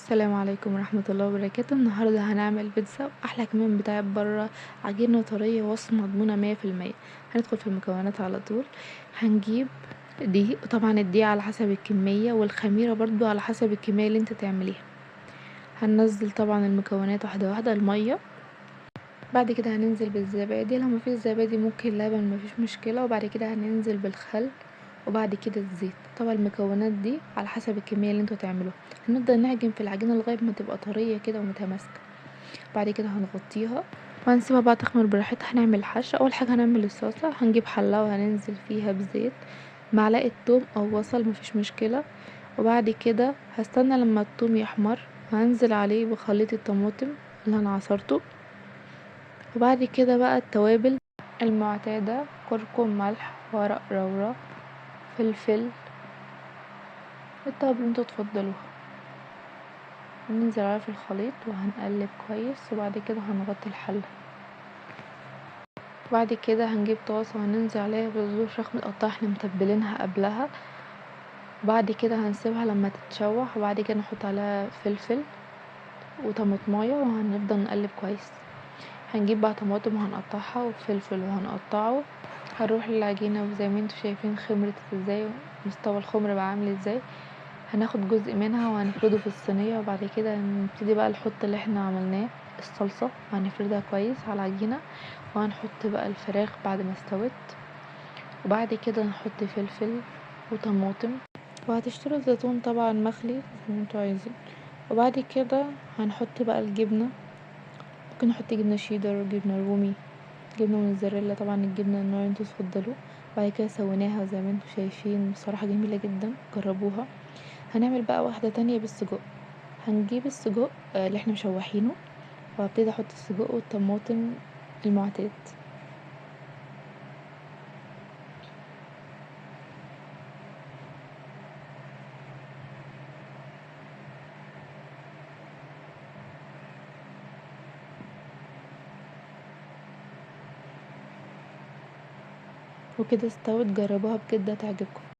السلام عليكم ورحمة الله وبركاته. النهاردة هنعمل بيتزا احلى كمان بتاعت برا، عجينة طرية وصفة مضمونة 100%. هندخل في المكونات على طول. هنجيب دقيق، طبعا الدقيق على حسب الكمية، والخميرة برضو على حسب الكمية اللي انت تعمليها. هننزل طبعا المكونات واحدة واحدة. المية، بعد كده هننزل بالزبادي، لو مفيش زبادي ممكن لبن، مفيش مشكلة. وبعد كده هننزل بالخل، وبعد كده الزيت. طبعا المكونات دي على حسب الكميه اللي انتوا تعملوها. هنفضل نعجن في العجينه لغايه ما تبقى طريه كده ومتماسكه. بعد كده هنغطيها وهنسيبها بقى تخمر براحتها. هنعمل حشو. اول حاجه هنعمل الصلصه. هنجيب حله وهننزل فيها بزيت، معلقه توم او بصل مفيش مشكله. وبعد كده هستنى لما التوم يحمر، وهنزل عليه بخليط الطماطم اللي انا عصرته. وبعد كده بقى التوابل المعتاده: كركم، ملح، ورق لورا، فلفل، التوابل اللي انتوا تفضلوها. هننزل عليها في الخليط وهنقلب كويس. وبعد كده هنغطي الحله. بعد كده هنجيب طاسه وهننزل عليها بصدور فراخ متقطعه احنا متبلينها قبلها. بعد كده هنسيبها لما تتشوح، وبعد كده نحط عليها فلفل وطماطمايه وهنفضل نقلب كويس. هنجيب بقى طماطم وهنقطعها وفلفل وهنقطعه. هنروح للعجينه وزي ما انتوا شايفين خمرت ازاي، مستوى الخمر بقى عامل ازاي. هناخد جزء منها وهنفرده في الصينيه. وبعد كده نبتدي بقى نحط اللي احنا عملناه، الصلصه، وهنفردها كويس على العجينه. وهنحط بقى الفراخ بعد ما استوت. وبعد كده نحط فلفل وطماطم، وهتشتروا زيتون طبعا مخلي زي ما انتوا عايزين. وبعد كده هنحط بقى الجبنه. ممكن نحط جبنه شيدر، جبنه رومي، جبنه موتزاريلا، طبعا الجبنه النوع اللي انتوا تفضلوه. بعد كده سويناها زي ما انتوا شايفين، بصراحه جميله جدا، جربوها. هنعمل بقى واحده تانية بالسجق. هنجيب السجق اللي احنا مشوحينه، وهبتدي احط السجق والطماطم المعتاد. وكده استوت، جربوها بجد هتعجبكم.